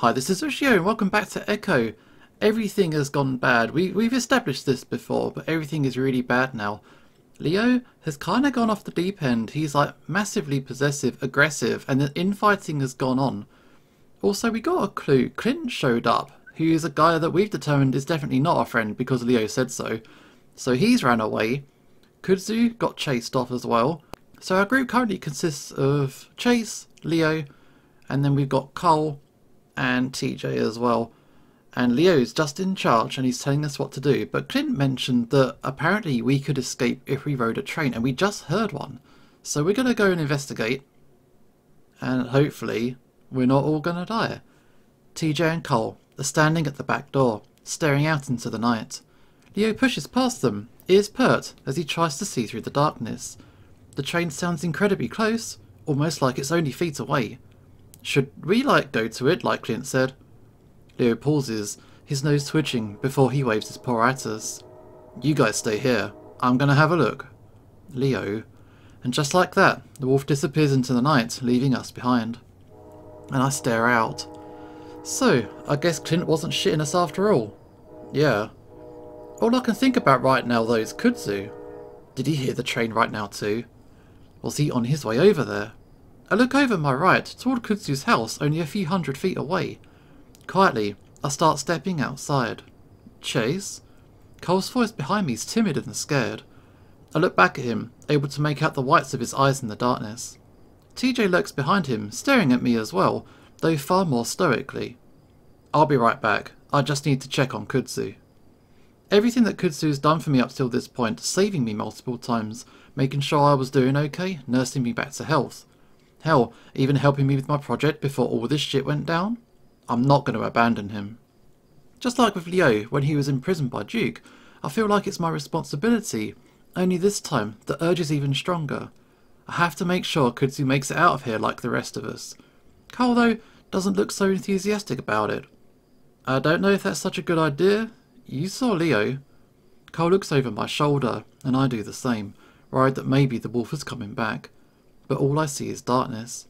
Hi, this is Ushio and welcome back to Echo. Everything has gone bad. We've established this before, but everything is really bad now. Leo has kind of gone off the deep end. He's like massively possessive, aggressive, and the infighting has gone on. Also, we got a clue. Clint showed up, who is a guy that we've determined is definitely not our friend because Leo said so. So he's ran away. Kudzu got chased off as well. So our group currently consists of Chase, Leo, and then we've got Cole and TJ as well. And Leo's just in charge and he's telling us what to do. But Clint mentioned that apparently we could escape if we rode a train, and we just heard one. So we're going to go and investigate. And hopefully we're not all going to die. TJ and Cole are standing at the back door, staring out into the night. Leo pushes past them, ears pert, as he tries to see through the darkness. The train sounds incredibly close, almost like it's only feet away. Should we, go to it, like Clint said? Leo pauses, his nose twitching, before he waves his paw at us. You guys stay here. I'm gonna have a look. Leo. And just like that, the wolf disappears into the night, leaving us behind. And I stare out. So, I guess Clint wasn't shitting us after all. Yeah. All I can think about right now, though, is Kudzu. Did he hear the train right now, too? Was he on his way over there? I look over my right, toward Kudzu's house, only a few hundred feet away. Quietly, I start stepping outside. Chase? Cole's voice behind me is timid and scared. I look back at him, able to make out the whites of his eyes in the darkness. TJ lurks behind him, staring at me as well, though far more stoically. I'll be right back. I just need to check on Kudzu. Everything that Kudzu's done for me up till this point, saving me multiple times, making sure I was doing okay, nursing me back to health. Hell, even helping me with my project before all this shit went down? I'm not going to abandon him. Just like with Leo when he was imprisoned by Duke, I feel like it's my responsibility, only this time the urge is even stronger. I have to make sure Kudzu makes it out of here like the rest of us. Cole, though, doesn't look so enthusiastic about it. I don't know if that's such a good idea. You saw Leo. Cole looks over my shoulder, and I do the same, worried that maybe the wolf is coming back. But all I see is darkness.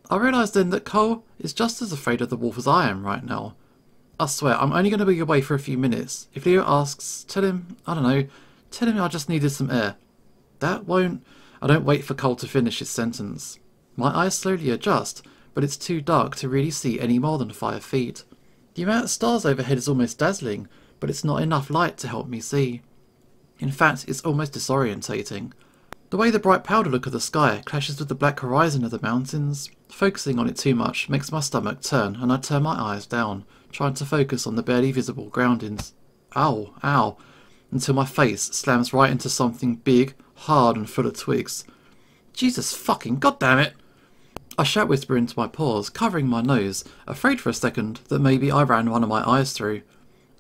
I realise then that Cole is just as afraid of the wolf as I am right now. I swear, I'm only going to be away for a few minutes. If Leo asks, tell him I just needed some air. That won't... I don't wait for Cole to finish his sentence. My eyes slowly adjust, but it's too dark to really see any more than 5 feet. The amount of stars overhead is almost dazzling, but it's not enough light to help me see. In fact, it's almost disorientating. The way the bright powder look of the sky clashes with the black horizon of the mountains. Focusing on it too much makes my stomach turn, and I turn my eyes down, trying to focus on the barely visible groundings. Ow, until my face slams right into something big, hard and full of twigs. Jesus fucking goddammit! I shout whisper into my paws, covering my nose, afraid for a second that maybe I ran one of my eyes through.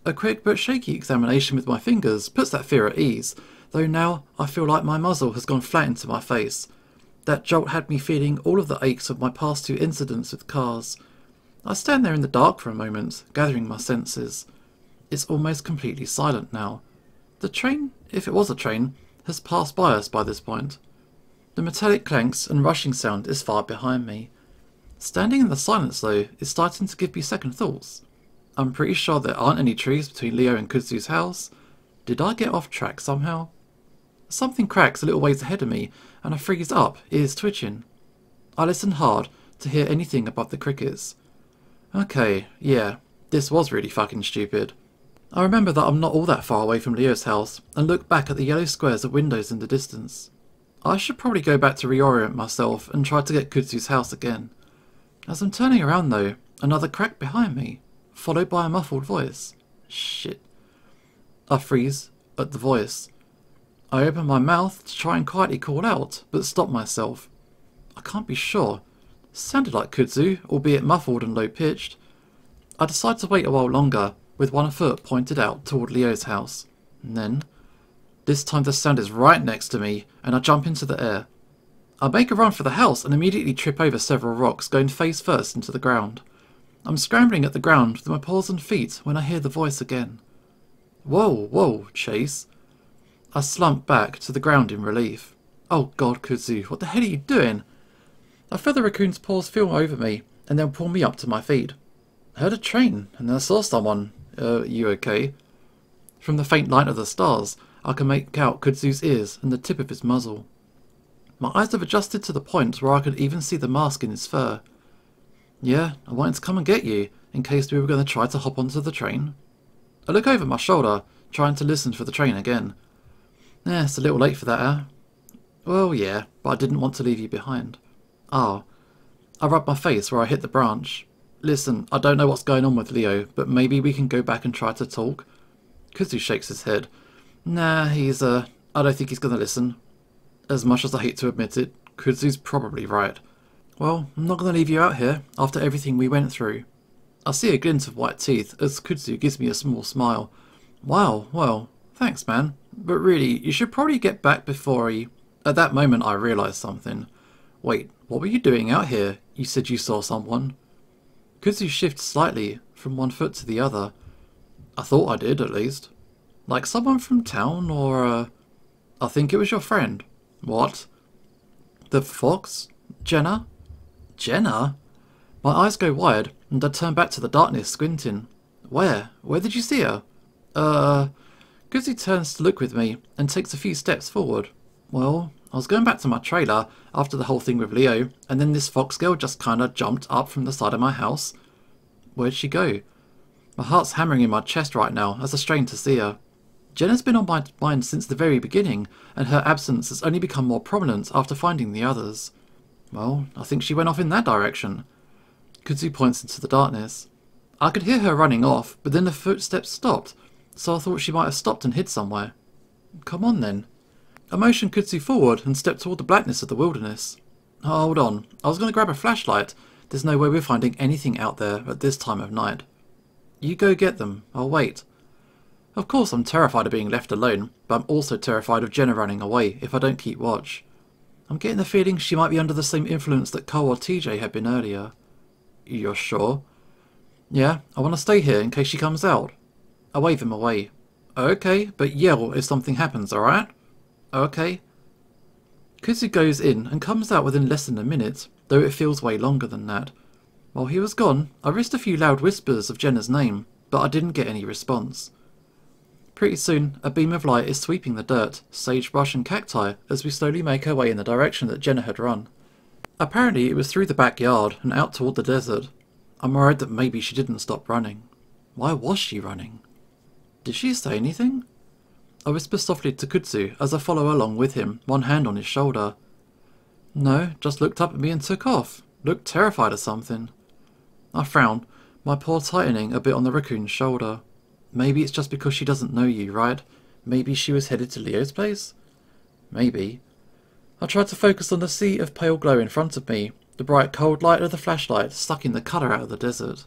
A quick but shaky examination with my fingers puts that fear at ease, though now I feel like my muzzle has gone flat into my face. That jolt had me feeling all of the aches of my past 2 incidents with cars. I stand there in the dark for a moment, gathering my senses. It's almost completely silent now. The train, if it was a train, has passed by us by this point. The metallic clanks and rushing sound is far behind me. Standing in the silence, though, is starting to give me second thoughts. I'm pretty sure there aren't any trees between Leo and Kudzu's house. Did I get off track somehow? Something cracks a little ways ahead of me, and I freeze up, ears twitching. I listen hard to hear anything above the crickets. Okay, yeah, this was really fucking stupid. I remember that I'm not all that far away from Leo's house, and look back at the yellow squares of windows in the distance. I should probably go back to reorient myself and try to get Kudzu's house again. As I'm turning around though, another crack behind me, followed by a muffled voice. Shit. I freeze at the voice. I open my mouth to try and quietly call out, but stop myself. I can't be sure. Sounded like Kudzu, albeit muffled and low-pitched. I decide to wait a while longer, with one foot pointed out toward Leo's house. And then, this time the sound is right next to me, and I jump into the air. I make a run for the house and immediately trip over several rocks, going face first into the ground. I'm scrambling at the ground with my paws and feet when I hear the voice again. Whoa, Chase. I slump back to the ground in relief. Oh god, Kudzu, what the hell are you doing? I feel the raccoon's paws feel over me, and then pull me up to my feet. Heard a train, and then I saw someone. You okay? From the faint light of the stars, I can make out Kudzu's ears and the tip of his muzzle. My eyes have adjusted to the point where I could even see the mask in his fur. Yeah, I wanted to come and get you, in case we were going to try to hop onto the train. I look over my shoulder, trying to listen for the train again. It's a little late for that, eh? Well, yeah, but I didn't want to leave you behind. Ah. I rub my face where I hit the branch. Listen, I don't know what's going on with Leo, but maybe we can go back and try to talk. Kudzu shakes his head. Nah, I don't think he's going to listen. As much as I hate to admit it, Kudzu's probably right. Well, I'm not going to leave you out here, after everything we went through. I see a glint of white teeth as Kudzu gives me a small smile. Wow, well, thanks man. But really, you should probably get back before he... At that moment I realised something. Wait, what were you doing out here? You said you saw someone. Kudzu shifts slightly from one foot to the other. I thought I did, at least. Like someone from town, or I think it was your friend. What? The fox? Jenna? Jenna? My eyes go wide, and I turn back to the darkness, squinting. Where? Where did you see her? Kudzu turns to look with me, and takes a few steps forward. Well, I was going back to my trailer after the whole thing with Leo, and then this fox girl just kinda jumped up from the side of my house. Where'd she go? My heart's hammering in my chest right now as I strain to see her. Jenna's been on my mind since the very beginning, and her absence has only become more prominent after finding the others. Well, I think she went off in that direction. Kudzu points into the darkness. I could hear her running off, but then the footsteps stopped, so I thought she might have stopped and hid somewhere. Come on then. I motioned Kudzu forward and stepped toward the blackness of the wilderness. Oh, hold on, I was going to grab a flashlight. There's no way we're finding anything out there at this time of night. You go get them, I'll wait. Of course I'm terrified of being left alone, but I'm also terrified of Jenna running away if I don't keep watch. I'm getting the feeling she might be under the same influence that Cole or TJ had been earlier. You're sure? Yeah, I want to stay here in case she comes out. I wave him away. Okay, but yell if something happens, alright? Okay. Kudzu goes in and comes out within less than a minute, though it feels way longer than that. While he was gone, I risked a few loud whispers of Jenna's name, but I didn't get any response. Pretty soon, a beam of light is sweeping the dirt, sagebrush and cacti as we slowly make our way in the direction that Jenna had run. Apparently it was through the backyard and out toward the desert. I'm worried that maybe she didn't stop running. Why was she running? Did she say anything? I whisper softly to Kudzu as I follow along with him, one hand on his shoulder. No, just looked up at me and took off. Looked terrified of something. I frown, my paw tightening a bit on the raccoon's shoulder. Maybe it's just because she doesn't know you, right? Maybe she was headed to Leo's place? Maybe. I tried to focus on the sea of pale glow in front of me, the bright cold light of the flashlight sucking the colour out of the desert.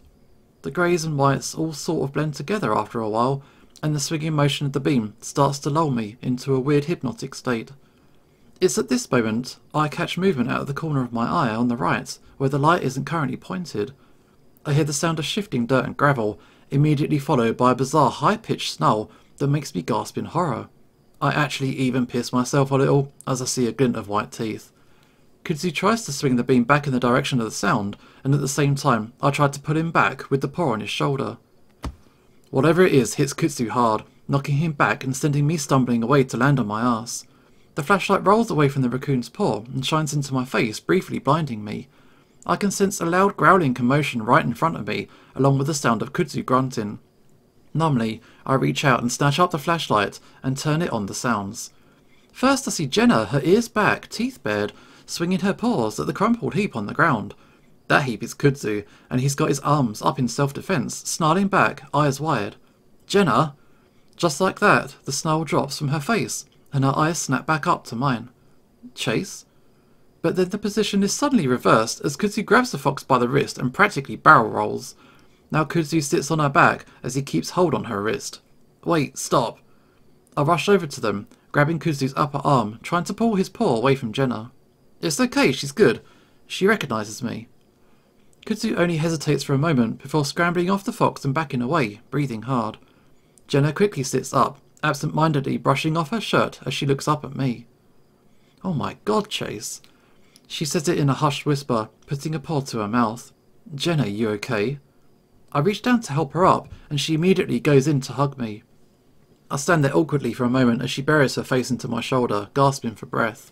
The greys and whites all sort of blend together after a while, and the swinging motion of the beam starts to lull me into a weird hypnotic state. It's at this moment I catch movement out of the corner of my eye on the right, where the light isn't currently pointed. I hear the sound of shifting dirt and gravel, immediately followed by a bizarre high-pitched snarl that makes me gasp in horror. I actually even piss myself a little as I see a glint of white teeth. Kudzu tries to swing the beam back in the direction of the sound, and at the same time I try to pull him back with the paw on his shoulder. Whatever it is hits Kudzu hard, knocking him back and sending me stumbling away to land on my ass. The flashlight rolls away from the raccoon's paw and shines into my face, briefly blinding me. I can sense a loud growling commotion right in front of me, along with the sound of Kudzu grunting. Numbly, I reach out and snatch up the flashlight and turn it on the sounds. First I see Jenna, her ears back, teeth bared, swinging her paws at the crumpled heap on the ground. That heap is Kudzu, and he's got his arms up in self-defense, snarling back, eyes wide. Jenna? Just like that, the snarl drops from her face, and her eyes snap back up to mine. Chase? But then the position is suddenly reversed as Kudzu grabs the fox by the wrist and practically barrel rolls. Now Kudzu sits on her back as he keeps hold on her wrist. Wait, stop. I rush over to them, grabbing Kudzu's upper arm, trying to pull his paw away from Jenna. It's okay, she's good. She recognises me. Kudzu only hesitates for a moment before scrambling off the fox and backing away, breathing hard. Jenna quickly sits up, absent-mindedly brushing off her shirt as she looks up at me. Oh my god, Chase. She says it in a hushed whisper, putting a paw to her mouth. Jenna, you okay? I reach down to help her up, and she immediately goes in to hug me. I stand there awkwardly for a moment as she buries her face into my shoulder, gasping for breath.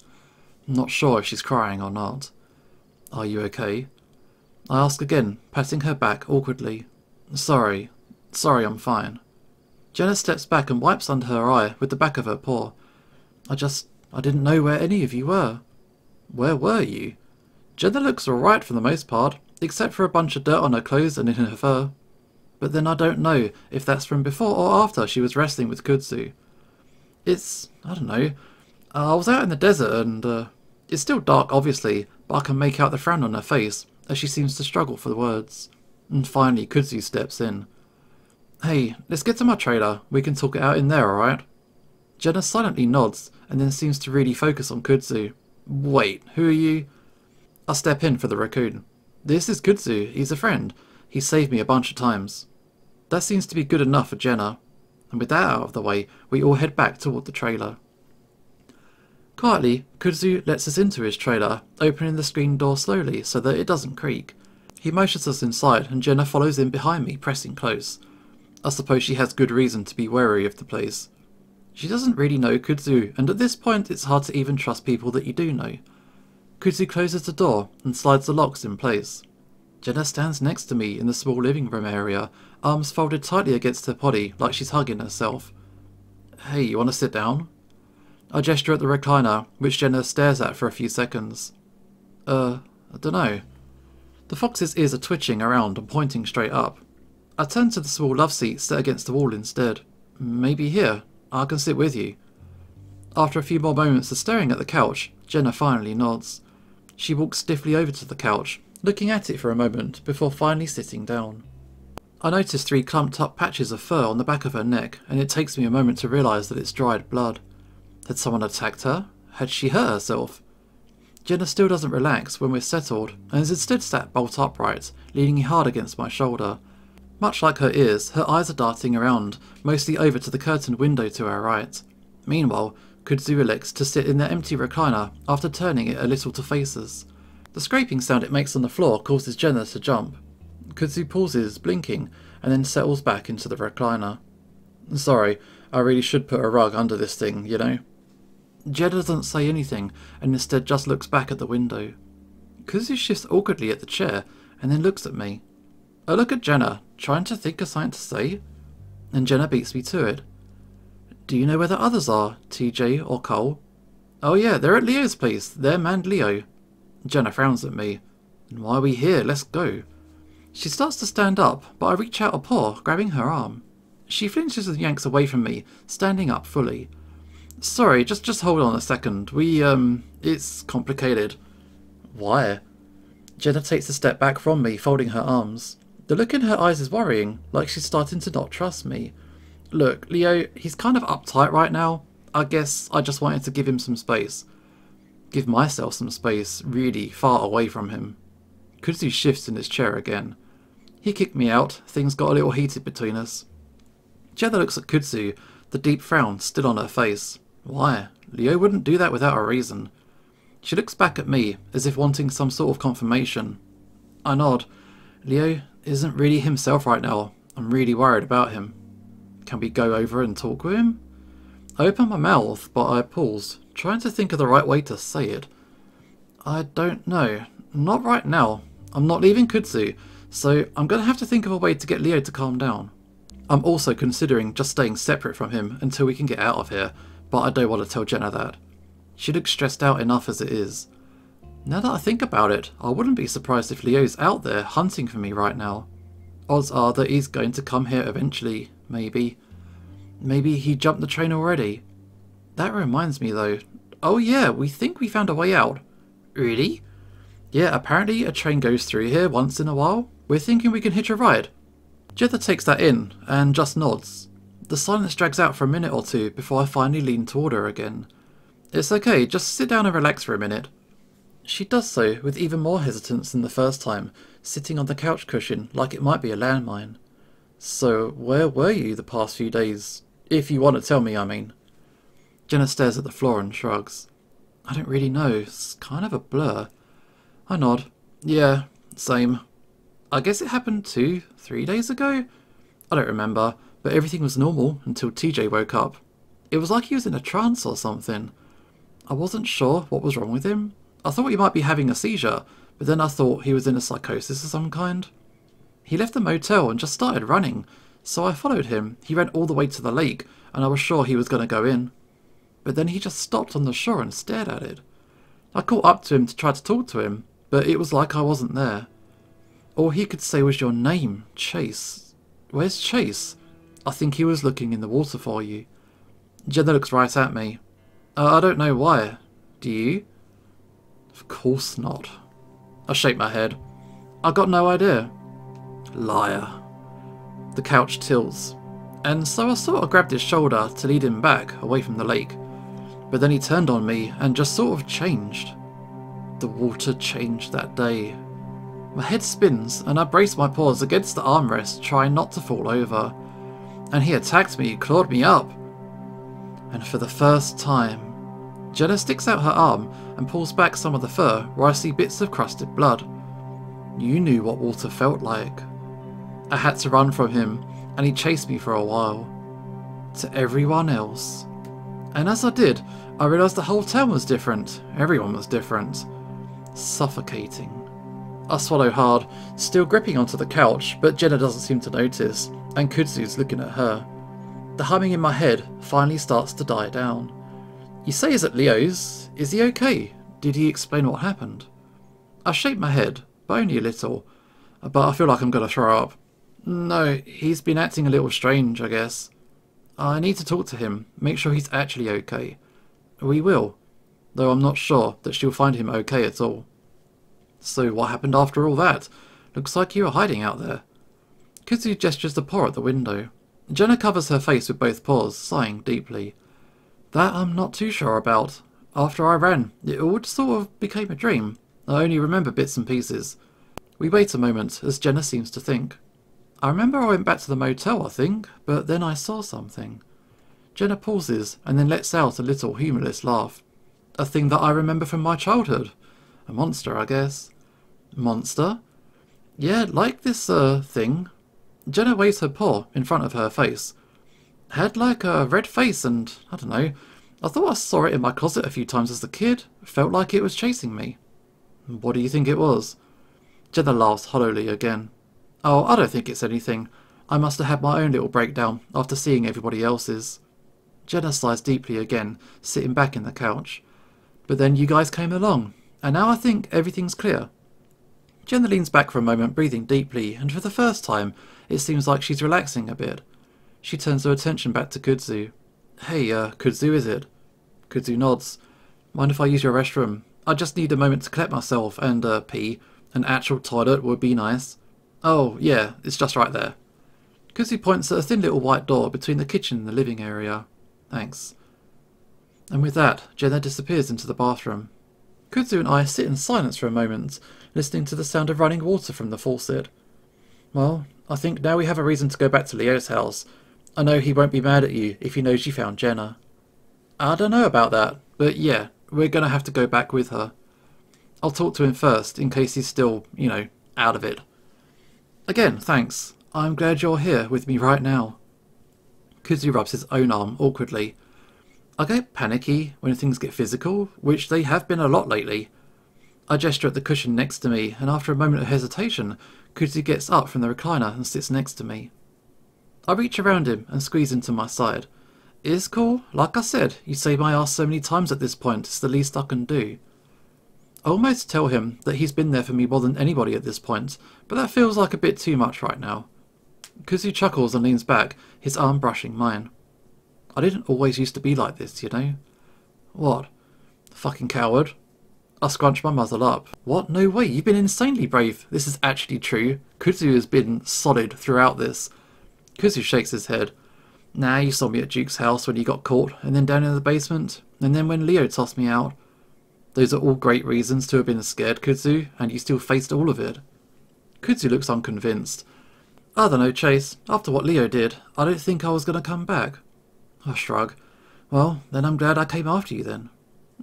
I'm not sure if she's crying or not. Are you okay? I ask again, patting her back awkwardly. Sorry, I'm fine. Jenna steps back and wipes under her eye with the back of her paw. I didn't know where any of you were. Where were you? Jenna looks alright for the most part, except for a bunch of dirt on her clothes and in her fur. But then I don't know if that's from before or after she was wrestling with Kudzu. I don't know. I was out in the desert and, it's still dark obviously, but I can make out the frown on her face as she seems to struggle for the words. And finally Kudzu steps in. Hey, let's get to my trailer. We can talk it out in there, alright? Jenna silently nods and then seems to really focus on Kudzu. Wait, who are you? I step in for the raccoon. This is Kudzu, he's a friend. He saved me a bunch of times. That seems to be good enough for Jenna. And with that out of the way, we all head back toward the trailer. Quietly, Kudzu lets us into his trailer, opening the screen door slowly so that it doesn't creak. He motions us inside and Jenna follows in behind me, pressing close. I suppose she has good reason to be wary of the place. She doesn't really know Kudzu, and at this point it's hard to even trust people that you do know. Kudzu closes the door and slides the locks in place. Jenna stands next to me in the small living room area, arms folded tightly against her body like she's hugging herself. Hey, you want to sit down? I gesture at the recliner, which Jenna stares at for a few seconds. I dunno. The fox's ears are twitching around and pointing straight up. I turn to the small love seat set against the wall instead. Maybe here. I can sit with you. After a few more moments of staring at the couch, Jenna finally nods. She walks stiffly over to the couch, looking at it for a moment before finally sitting down. I notice 3 clumped up patches of fur on the back of her neck, and it takes me a moment to realise that it's dried blood. Had someone attacked her? Had she hurt herself? Jenna still doesn't relax when we're settled, and is instead sat bolt upright, leaning hard against my shoulder. Much like her ears, her eyes are darting around, mostly over to the curtained window to our right. Meanwhile, Kudzu elects to sit in the empty recliner after turning it a little to face us. The scraping sound it makes on the floor causes Jenna to jump. Kudzu pauses, blinking, and then settles back into the recliner. Sorry, I really should put a rug under this thing, you know. Jenna doesn't say anything, and instead just looks back at the window. Kudzu shifts awkwardly at the chair, and then looks at me. I look at Jenna, trying to think of something to say, and Jenna beats me to it. Do you know where the others are, TJ or Cole? Oh yeah, they're at Leo's place. They're manned Leo. Jenna frowns at me. And why are we here? Let's go. She starts to stand up, but I reach out a paw, grabbing her arm. She flinches and yanks away from me, standing up fully. Sorry, just hold on a second. It's complicated. Why? Jenna takes a step back from me, folding her arms. The look in her eyes is worrying, like she's starting to not trust me. Look, Leo, he's kind of uptight right now. I guess I just wanted to give him some space. Give myself some space, really far away from him. Kudzu shifts in his chair again. He kicked me out, things got a little heated between us. Jenna looks at Kudzu, the deep frown still on her face. Why? Leo wouldn't do that without a reason. She looks back at me, as if wanting some sort of confirmation. I nod. Leo isn't really himself right now. I'm really worried about him. Can we go over and talk with him? I open my mouth, but I pause, trying to think of the right way to say it. I don't know. Not right now. I'm not leaving Kudzu, so I'm going to have to think of a way to get Leo to calm down. I'm also considering just staying separate from him until we can get out of here, but I don't want to tell Jenna that. She looks stressed out enough as it is. Now that I think about it, I wouldn't be surprised if Leo's out there hunting for me right now. Odds are that he's going to come here eventually, maybe. Maybe he jumped the train already. That reminds me though. Oh yeah, we think we found a way out. Really? Yeah, apparently a train goes through here once in a while. We're thinking we can hitch a ride. Jenna takes that in and just nods. The silence drags out for a minute or two before I finally lean toward her again. It's okay, just sit down and relax for a minute. She does so with even more hesitance than the first time, sitting on the couch cushion like it might be a landmine. So, where were you the past few days? If you want to tell me, I mean. Jenna stares at the floor and shrugs. I don't really know, it's kind of a blur. I nod. Yeah, same. I guess it happened 3 days ago? I don't remember, but everything was normal until TJ woke up. It was like he was in a trance or something. I wasn't sure what was wrong with him. I thought he might be having a seizure, but then I thought he was in a psychosis of some kind. He left the motel and just started running, so I followed him. He ran all the way to the lake, and I was sure he was going to go in. But then he just stopped on the shore and stared at it. I caught up to him to try to talk to him, but it was like I wasn't there. All he could say was your name, Chase. Where's Chase? I think he was looking in the water for you. Jenna looks right at me. I don't know why. Do you? Of course not. I shake my head. I got no idea. Liar. The couch tilts, and so I sort of grabbed his shoulder to lead him back away from the lake. But then he turned on me and just sort of changed. The water changed that day. My head spins and I brace my paws against the armrest, trying not to fall over. And he attacked me, clawed me up. And for the first time, Jenna sticks out her arm and pulls back some of the fur where I see bits of crusted blood. You knew what water felt like. I had to run from him, and he chased me for a while. To everyone else. And as I did, I realised the whole town was different. Everyone was different. Suffocating. I swallow hard, still gripping onto the couch, but Jenna doesn't seem to notice, and Kudzu's looking at her. The humming in my head finally starts to die down. You say he's at Leo's. Is he okay? Did he explain what happened? I shake my head, but only a little. But I feel like I'm going to throw up. No, he's been acting a little strange, I guess. I need to talk to him, make sure he's actually okay. We will, though I'm not sure that she'll find him okay at all. So what happened after all that? Looks like you were hiding out there. Kudzu gestures the paw at the window. Jenna covers her face with both paws, sighing deeply. That I'm not too sure about. After I ran, it all sort of became a dream. I only remember bits and pieces. We wait a moment, as Jenna seems to think. I remember I went back to the motel, I think, but then I saw something. Jenna pauses, and then lets out a little humorless laugh. A thing that I remember from my childhood. A monster, I guess. Monster? Yeah, like this, thing. Jenna waves her paw in front of her face. Had like a red face and, I don't know, I thought I saw it in my closet a few times as a kid. Felt like it was chasing me. What do you think it was? Jenna laughs hollowly again. Oh, I don't think it's anything. I must have had my own little breakdown after seeing everybody else's. Jenna sighs deeply again, sitting back in the couch. But then you guys came along, and now I think everything's clear. Jenna leans back for a moment, breathing deeply, and for the first time, it seems like she's relaxing a bit. She turns her attention back to Kudzu. Hey, Kudzu, is it? Kudzu nods. Mind if I use your restroom? I just need a moment to collect myself and, pee. An actual toilet would be nice. Oh, yeah, it's just right there. Kudzu points at a thin little white door between the kitchen and the living area. Thanks. And with that, Jenna disappears into the bathroom. Kudzu and I sit in silence for a moment, listening to the sound of running water from the faucet. Well, I think now we have a reason to go back to Leo's house. I know he won't be mad at you if he knows you found Jenna. I don't know about that, but yeah, we're going to have to go back with her. I'll talk to him first, in case he's still, you know, out of it. Again, thanks. I'm glad you're here with me right now. Kudzu rubs his own arm awkwardly. I get panicky when things get physical, which they have been a lot lately. I gesture at the cushion next to me, and after a moment of hesitation, Kudzu gets up from the recliner and sits next to me. I reach around him and squeeze into my side. It's cool. Like I said, you saved my ass so many times at this point, it's the least I can do. I almost tell him that he's been there for me more than anybody at this point, but that feels like a bit too much right now. Kudzu chuckles and leans back, his arm brushing mine. I didn't always used to be like this, you know? What? Fucking coward. I scrunch my muzzle up. What? No way, you've been insanely brave. This is actually true. Kudzu has been solid throughout this. Kudzu shakes his head. Nah, you saw me at Duke's house when you got caught, and then down in the basement, and then when Leo tossed me out. Those are all great reasons to have been scared, Kudzu, and you still faced all of it. Kudzu looks unconvinced. I don't know, Chase. After what Leo did, I don't think I was going to come back. I shrug. Well, then I'm glad I came after you then.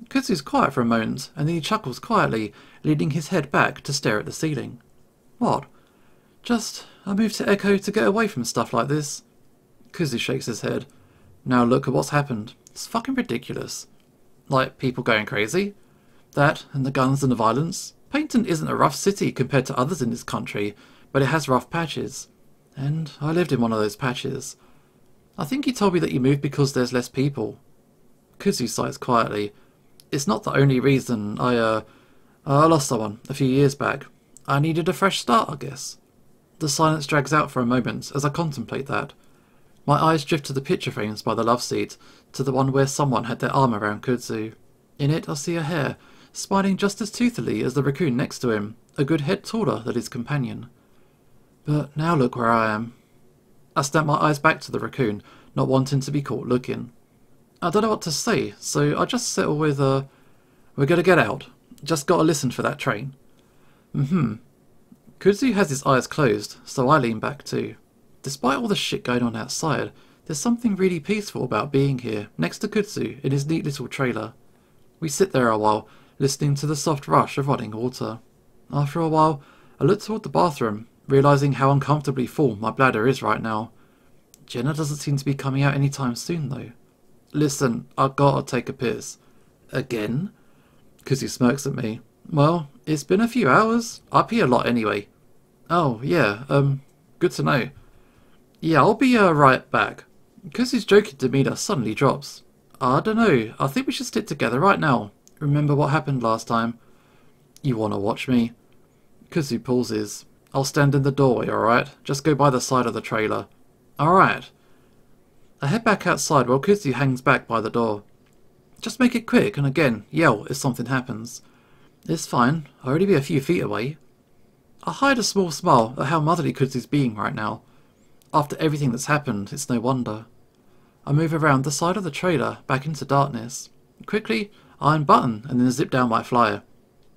Kudzu's quiet for a moment, and then he chuckles quietly, leaning his head back to stare at the ceiling. What? I moved to Echo to get away from stuff like this. Kuzu shakes his head. Now look at what's happened. It's fucking ridiculous. Like, people going crazy. That, and the guns and the violence. Paynton isn't a rough city compared to others in this country, but it has rough patches. And I lived in one of those patches. I think you told me that you moved because there's less people. Kuzu sighs quietly. It's not the only reason. I lost someone a few years back. I needed a fresh start, I guess. The silence drags out for a moment as I contemplate that. My eyes drift to the picture frames by the love seat, to the one where someone had their arm around Kuzu. In it I see a hare, smiling just as toothily as the raccoon next to him, a good head taller than his companion. But now look where I am. I snap my eyes back to the raccoon, not wanting to be caught looking. I don't know what to say, so I just settle with we're gonna get out. Just gotta listen for that train. Kuzu has his eyes closed, so I lean back too. Despite all the shit going on outside, there's something really peaceful about being here, next to Kuzu in his neat little trailer. We sit there a while, listening to the soft rush of running water. After a while, I look toward the bathroom, realising how uncomfortably full my bladder is right now. Jenna doesn't seem to be coming out anytime soon though. Listen, I gotta take a piss. Again? Kuzu smirks at me. Well, it's been a few hours. I pee a lot anyway. Oh, yeah, good to know. Yeah, I'll be right back. Kuzu's joking demeanour suddenly drops. I don't know, I think we should stick together right now. Remember what happened last time? You wanna watch me? Kuzu pauses. I'll stand in the doorway, alright? Just go by the side of the trailer. Alright. I head back outside while Kuzu hangs back by the door. Just make it quick and again, yell if something happens. It's fine, I'll already be a few feet away. I hide a small smile at how motherly Kuzu's being right now. After everything that's happened, it's no wonder. I move around the side of the trailer, back into darkness. Quickly, I unbutton and then zip down my flyer.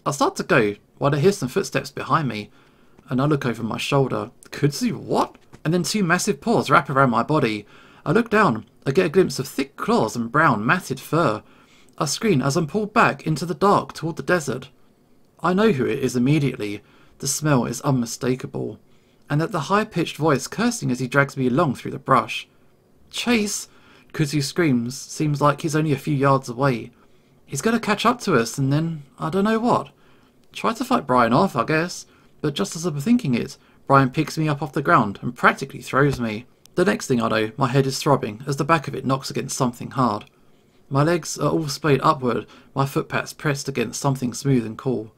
I start to go, while I hear some footsteps behind me, and I look over my shoulder. Kuzu, what? And then two massive paws wrap around my body. I look down, I get a glimpse of thick claws and brown, matted fur. I scream as I'm pulled back into the dark toward the desert. I know who it is immediately. The smell is unmistakable. And that the high-pitched voice cursing as he drags me along through the brush. Chase! Kuzu screams, seems like he's only a few yards away. He's going to catch up to us and then, I don't know what. Try to fight Brian off, I guess. But just as I'm thinking it, Brian picks me up off the ground and practically throws me. The next thing I know, my head is throbbing as the back of it knocks against something hard. My legs are all splayed upward, my footpads pressed against something smooth and cool.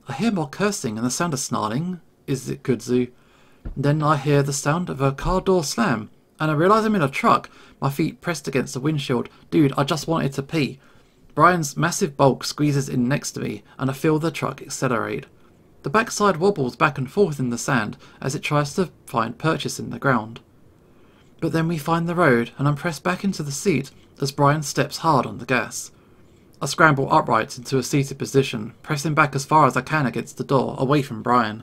I hear more cursing and the sound of snarling. Is it Kuzu? Then I hear the sound of a car door slam, and I realise I'm in a truck, my feet pressed against the windshield. Dude, I just wanted to pee. Brian's massive bulk squeezes in next to me, and I feel the truck accelerate. The backside wobbles back and forth in the sand as it tries to find purchase in the ground. But then we find the road, and I'm pressed back into the seat as Brian steps hard on the gas. I scramble upright into a seated position, pressing back as far as I can against the door, away from Brian.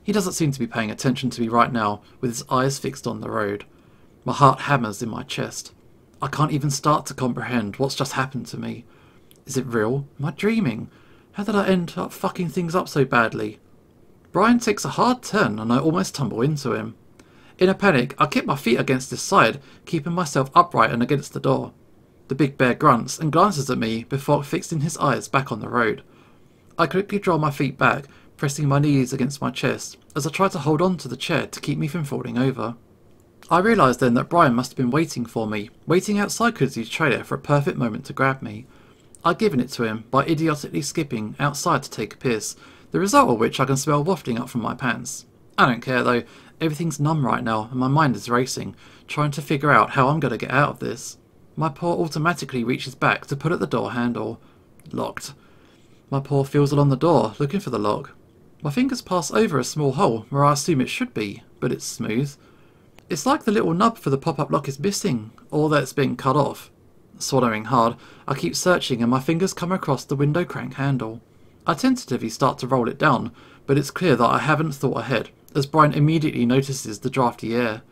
He doesn't seem to be paying attention to me right now, with his eyes fixed on the road. My heart hammers in my chest. I can't even start to comprehend what's just happened to me. Is it real? Am I dreaming? How did I end up fucking things up so badly? Brian takes a hard turn and I almost tumble into him. In a panic, I kick my feet against his side, keeping myself upright and against the door. The big bear grunts and glances at me before fixing his eyes back on the road. I quickly draw my feet back, pressing my knees against my chest as I try to hold on to the chair to keep me from falling over. I realise then that Brian must have been waiting for me, waiting outside Kuzu's trailer for a perfect moment to grab me. I'd given it to him by idiotically skipping outside to take a piss, the result of which I can smell wafting up from my pants. I don't care though, everything's numb right now and my mind is racing, trying to figure out how I'm going to get out of this. My paw automatically reaches back to pull at the door handle. Locked. My paw feels along the door, looking for the lock. My fingers pass over a small hole where I assume it should be, but it's smooth. It's like the little nub for the pop-up lock is missing, or that it's been cut off. Swallowing hard, I keep searching and my fingers come across the window crank handle. I tentatively start to roll it down, but it's clear that I haven't thought ahead, as Brian immediately notices the drafty air.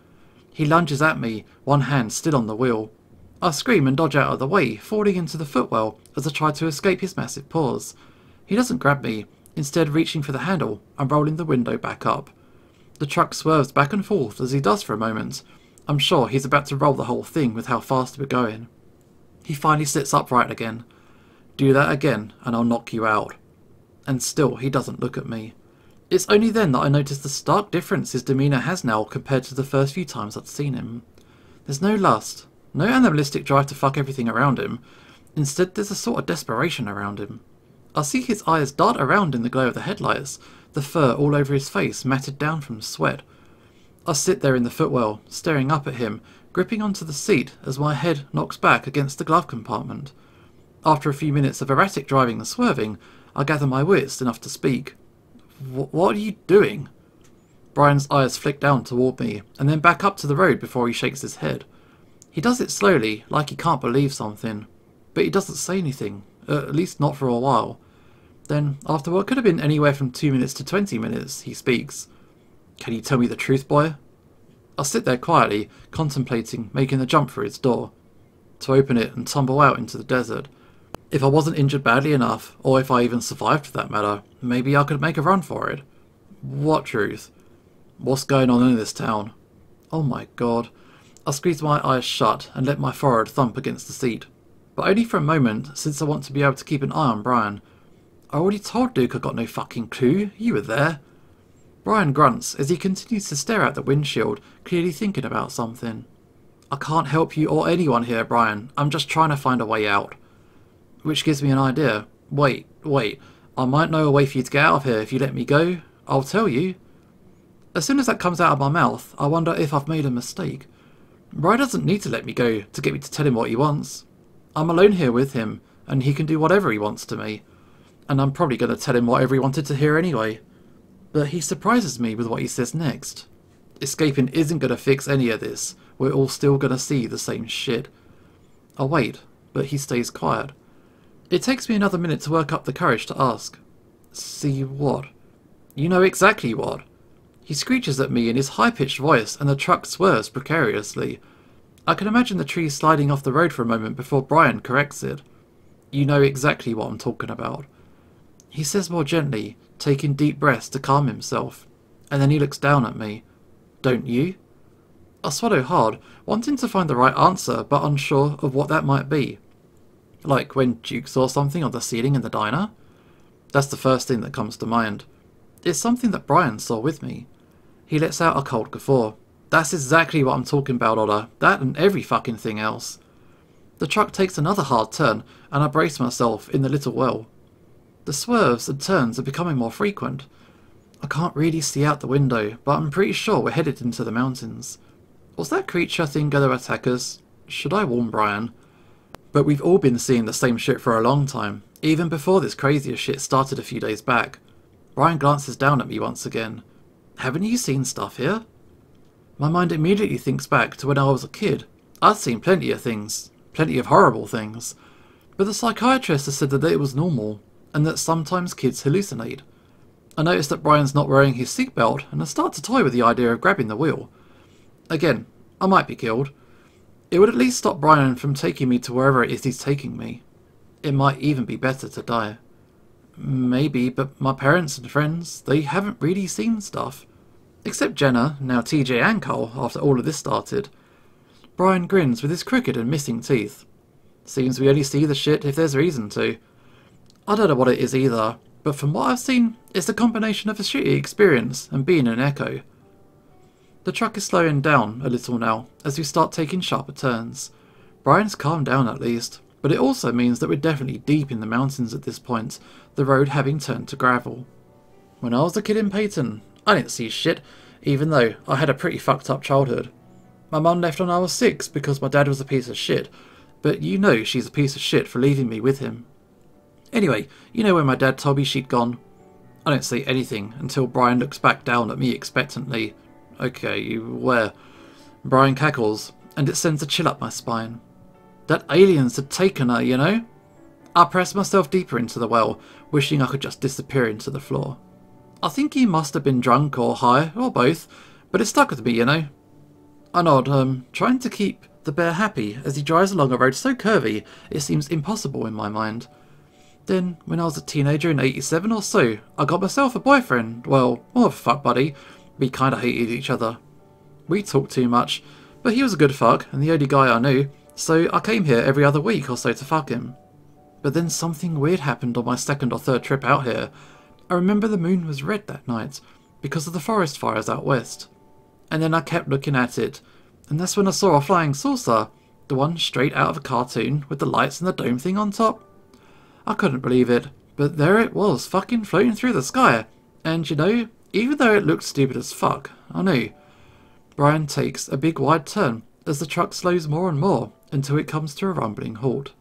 He lunges at me, one hand still on the wheel. I scream and dodge out of the way, falling into the footwell as I try to escape his massive paws. He doesn't grab me, instead reaching for the handle and rolling the window back up. The truck swerves back and forth as he does for a moment. I'm sure he's about to roll the whole thing with how fast we're going. He finally sits upright again. Do that again and I'll knock you out. And still he doesn't look at me. It's only then that I notice the stark difference his demeanour has now compared to the first few times I'd seen him. There's no lust, no animalistic drive to fuck everything around him. Instead there's a sort of desperation around him. I see his eyes dart around in the glow of the headlights, the fur all over his face matted down from sweat. I sit there in the footwell, staring up at him, gripping onto the seat as my head knocks back against the glove compartment. After a few minutes of erratic driving and swerving, I gather my wits enough to speak. What are you doing? Brian's eyes flick down toward me, and then back up to the road before he shakes his head. He does it slowly, like he can't believe something, but he doesn't say anything, at least not for a while. Then, after what could have been anywhere from 2 minutes to 20 minutes, he speaks. Can you tell me the truth, boy? I sit there quietly, contemplating making the jump for his door, to open it and tumble out into the desert. If I wasn't injured badly enough, or if I even survived for that matter, maybe I could make a run for it. What truth? What's going on in this town? Oh my god. I squeeze my eyes shut and let my forehead thump against the seat. But only for a moment, since I want to be able to keep an eye on Brian. I already told Duke I got no fucking clue. You were there. Brian grunts as he continues to stare out the windshield, clearly thinking about something. I can't help you or anyone here, Brian. I'm just trying to find a way out. Which gives me an idea. Wait. I might know a way for you to get out of here if you let me go. I'll tell you. As soon as that comes out of my mouth, I wonder if I've made a mistake. Brian doesn't need to let me go to get me to tell him what he wants. I'm alone here with him, and he can do whatever he wants to me. And I'm probably going to tell him whatever he wanted to hear anyway. But he surprises me with what he says next. Escaping isn't going to fix any of this. We're all still going to see the same shit. I wait, but he stays quiet. It takes me another minute to work up the courage to ask. See what? You know exactly what. He screeches at me in his high-pitched voice and the truck swerves precariously. I can imagine the tree sliding off the road for a moment before Brian corrects it. You know exactly what I'm talking about. He says more gently, taking deep breaths to calm himself, and then he looks down at me. Don't you? I swallow hard, wanting to find the right answer but unsure of what that might be. Like when Duke saw something on the ceiling in the diner? That's the first thing that comes to mind. It's something that Brian saw with me. He lets out a cold guffaw. That's exactly what I'm talking about, Otter. That and every fucking thing else. The truck takes another hard turn, and I brace myself in the little well. The swerves and turns are becoming more frequent. I can't really see out the window, but I'm pretty sure we're headed into the mountains. Was that creature thing going to attack us? Should I warn Brian? But we've all been seeing the same shit for a long time, even before this crazier shit started a few days back. Brian glances down at me once again. Haven't you seen stuff here? My mind immediately thinks back to when I was a kid. I'd seen plenty of things, plenty of horrible things, but the psychiatrist has said that it was normal, and that sometimes kids hallucinate. I notice that Brian's not wearing his seatbelt, and I start to toy with the idea of grabbing the wheel. Again, I might be killed. It would at least stop Brian from taking me to wherever it is he's taking me. It might even be better to die. Maybe, but my parents and friends, they haven't really seen stuff. Except Jenna, now TJ and Cole, after all of this started. Brian grins with his crooked and missing teeth. Seems we only see the shit if there's reason to. I don't know what it is either, but from what I've seen, it's a combination of a shitty experience and being an echo. The truck is slowing down a little now, as we start taking sharper turns. Brian's calmed down at least, but it also means that we're definitely deep in the mountains at this point, the road having turned to gravel. When I was a kid in Peyton, I didn't see shit, even though I had a pretty fucked up childhood. My mum left when I was 6 because my dad was a piece of shit, but you know she's a piece of shit for leaving me with him. Anyway, you know when my dad told me she'd gone? I don't say anything until Brian looks back down at me expectantly. Okay, where? Brian cackles, and it sends a chill up my spine. That aliens had taken her, you know? I press myself deeper into the well, wishing I could just disappear into the floor. I think he must have been drunk or high, or both, but it stuck with me, you know? I nod, trying to keep the bear happy as he drives along a road so curvy it seems impossible in my mind. Then, when I was a teenager in '87 or so, I got myself a boyfriend, well, more of a fuck buddy, We kinda hated each other. We talked too much, but he was a good fuck and the only guy I knew, so I came here every other week or so to fuck him. But then something weird happened on my second or third trip out here. I remember the moon was red that night, because of the forest fires out west. And then I kept looking at it, and that's when I saw a flying saucer, the one straight out of a cartoon with the lights and the dome thing on top. I couldn't believe it, but there it was, fucking floating through the sky. And you know, even though it looked stupid as fuck, I knew. Brian takes a big wide turn as the truck slows more and more until it comes to a rumbling halt.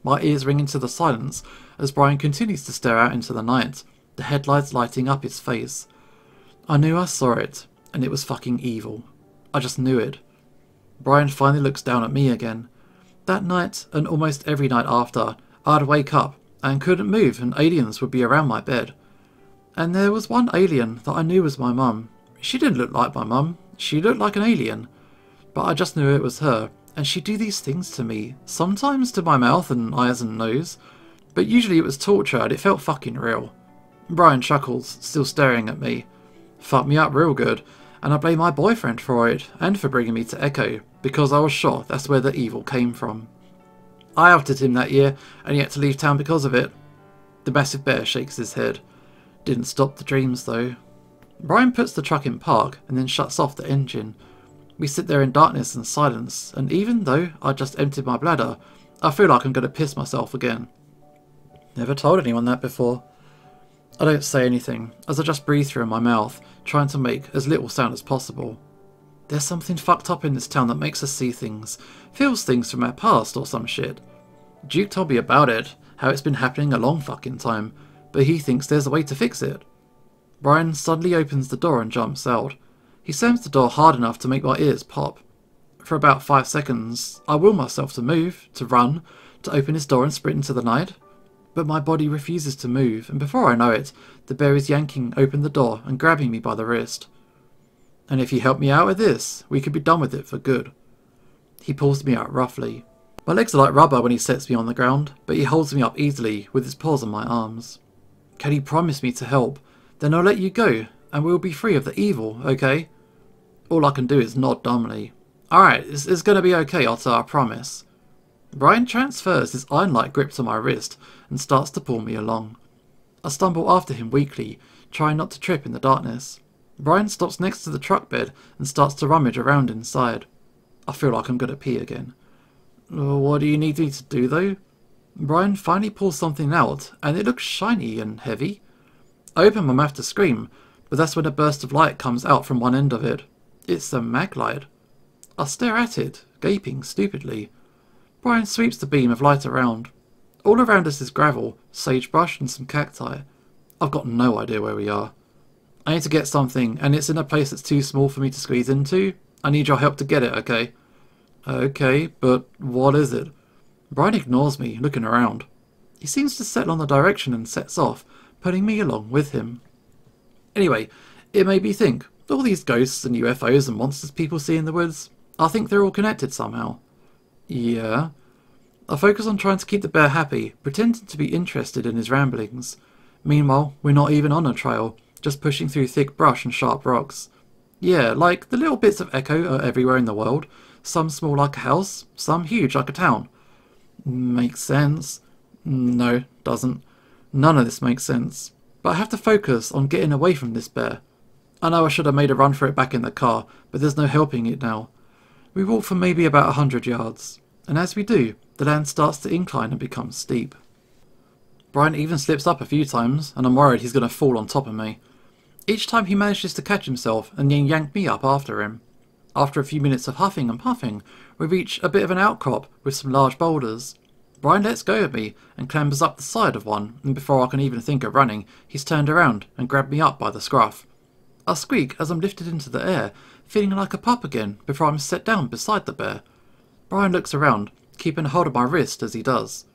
My ears ring into the silence as Brian continues to stare out into the night, the headlights lighting up his face. I knew I saw it, and it was fucking evil. I just knew it. Brian finally looks down at me again. That night, and almost every night after, I'd wake up and couldn't move and aliens would be around my bed. And there was one alien that I knew was my mum. She didn't look like my mum, she looked like an alien. But I just knew it was her, and she'd do these things to me, sometimes to my mouth and eyes and nose, but usually it was torture and it felt fucking real. Brian chuckles, still staring at me. Fucked me up real good, and I blame my boyfriend for it, and for bringing me to Echo, because I was sure that's where the evil came from. I outed him that year, and he had to leave town because of it. The massive bear shakes his head. Didn't stop the dreams though. Brian puts the truck in park, and then shuts off the engine. We sit there in darkness and silence, and even though I just emptied my bladder, I feel like I'm going to piss myself again. Never told anyone that before. I don't say anything, as I just breathe through my mouth, trying to make as little sound as possible. There's something fucked up in this town that makes us see things, feels things from our past or some shit. Duke told me about it, how it's been happening a long fucking time, but he thinks there's a way to fix it. Brian suddenly opens the door and jumps out. He slams the door hard enough to make my ears pop. For about 5 seconds, I will myself to move, to run, to open his door and sprint into the night. But my body refuses to move, and before I know it, the bear is yanking open the door and grabbing me by the wrist. And if you help me out with this, we could be done with it for good. He pulls me out roughly. My legs are like rubber when he sets me on the ground, but he holds me up easily with his paws on my arms. Can you promise me to help? Then I'll let you go, and we'll be free of the evil, okay? All I can do is nod dumbly. Alright, it's gonna be okay, Otter, I promise. Brian transfers his iron-like grip to my wrist and starts to pull me along. I stumble after him weakly, trying not to trip in the darkness. Brian stops next to the truck bed and starts to rummage around inside. I feel like I'm gonna pee again. What do you need me to do though? Brian finally pulls something out, and it looks shiny and heavy. I open my mouth to scream, but that's when a burst of light comes out from one end of it. It's a mag light. I stare at it, gaping stupidly. Brian sweeps the beam of light around. All around us is gravel, sagebrush and some cacti. I've got no idea where we are. I need to get something, and it's in a place that's too small for me to squeeze into. I need your help to get it, okay? Okay, but what is it? Brian ignores me, looking around. He seems to settle on the direction and sets off, putting me along with him. Anyway, it made me think, all these ghosts and UFOs and monsters people see in the woods, I think they're all connected somehow. Yeah. I focus on trying to keep the bear happy, pretending to be interested in his ramblings. Meanwhile, we're not even on a trail, just pushing through thick brush and sharp rocks. Yeah, like the little bits of Echo are everywhere in the world, some small like a house, some huge like a town. Makes sense. No, doesn't. None of this makes sense. But I have to focus on getting away from this bear. I know I should have made a run for it back in the car, but there's no helping it now. We walk for maybe about 100 yards, and as we do, the land starts to incline and become steep. Brian even slips up a few times, and I'm worried he's going to fall on top of me. Each time he manages to catch himself and then yank me up after him. After a few minutes of huffing and puffing, we reach a bit of an outcrop with some large boulders. Brian lets go of me and clambers up the side of one, and before I can even think of running, he's turned around and grabbed me up by the scruff. I squeak as I'm lifted into the air, feeling like a pup again before I'm set down beside the bear. Brian looks around, keeping a hold of my wrist as he does.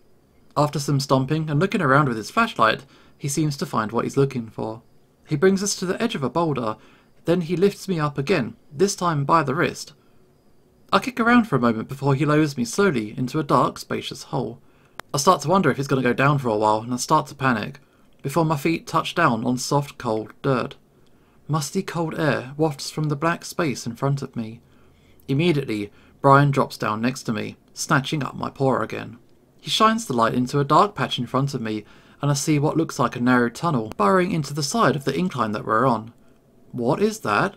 After some stomping and looking around with his flashlight, he seems to find what he's looking for. He brings us to the edge of a boulder, then he lifts me up again, this time by the wrist. I kick around for a moment before he lowers me slowly into a dark, spacious hole. I start to wonder if it's going to go down for a while, and I start to panic, before my feet touch down on soft, cold dirt. Musty cold air wafts from the black space in front of me. Immediately, Brian drops down next to me, snatching up my paw again. He shines the light into a dark patch in front of me, and I see what looks like a narrow tunnel burrowing into the side of the incline that we're on. What is that?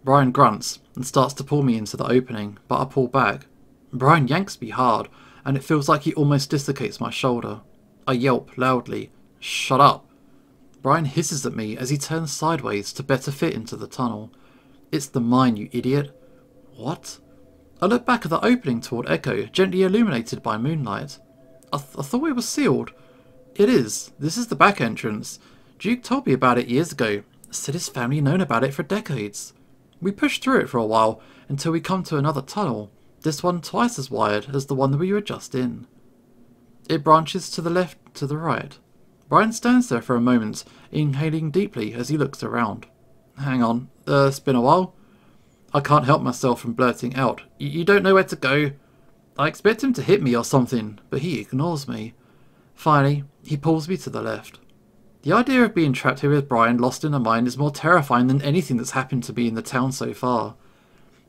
Brian grunts and starts to pull me into the opening, but I pull back. Brian yanks me hard, and it feels like he almost dislocates my shoulder. I yelp loudly, "Shut up!" Brian hisses at me as he turns sideways to better fit into the tunnel. "It's the mine, you idiot." What? I look back at the opening toward Echo, gently illuminated by moonlight. I thought it was sealed. It is. This is the back entrance. Duke told me about it years ago. Said his family known about it for decades. We push through it for a while until we come to another tunnel, this one twice as wide as the one that we were just in. It branches to the left, to the right. Brian stands there for a moment, inhaling deeply as he looks around. Hang on, it's been a while. I can't help myself from blurting out, "You don't know where to go?" I expect him to hit me or something, but he ignores me. Finally, he pulls me to the left. The idea of being trapped here with Brian lost in a mine is more terrifying than anything that's happened to me in the town so far.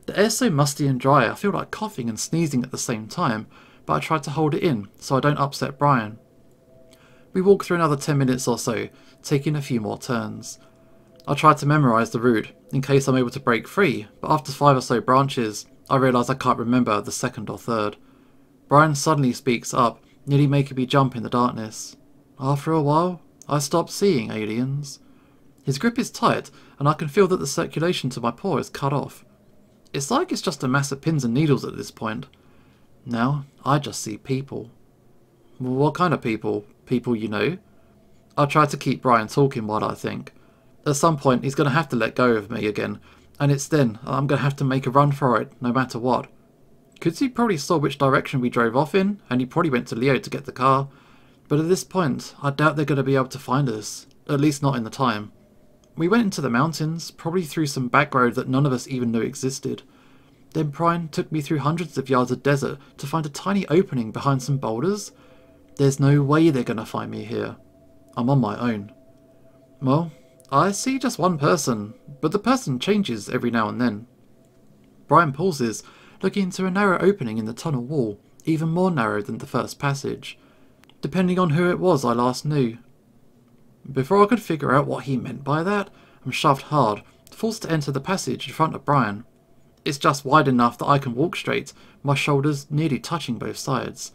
The air's so musty and dry I feel like coughing and sneezing at the same time, but I try to hold it in so I don't upset Brian. We walk through another 10 minutes or so, taking a few more turns. I try to memorise the route, in case I'm able to break free, but after 5 or so branches, I realise I can't remember the second or third. Brian suddenly speaks up, nearly making me jump in the darkness. After a while, I stop seeing aliens. His grip is tight, and I can feel that the circulation to my paw is cut off. It's like it's just a mass of pins and needles at this point. Now, I just see people. What kind of people? People you know? I try to keep Brian talking while I think. At some point, he's going to have to let go of me again, and it's then I'm going to have to make a run for it, no matter what. Kudzi probably saw which direction we drove off in, and he probably went to Leo to get the car. But at this point, I doubt they're going to be able to find us, at least not in the time. We went into the mountains, probably through some back road that none of us even knew existed. Then Brian took me through hundreds of yards of desert to find a tiny opening behind some boulders. There's no way they're going to find me here. I'm on my own. Well, I see just one person, but the person changes every now and then. Brian pauses, looking into a narrow opening in the tunnel wall, even more narrow than the first passage, depending on who it was I last knew. Before I could figure out what he meant by that, I'm shoved hard, forced to enter the passage in front of Brian. It's just wide enough that I can walk straight, my shoulders nearly touching both sides.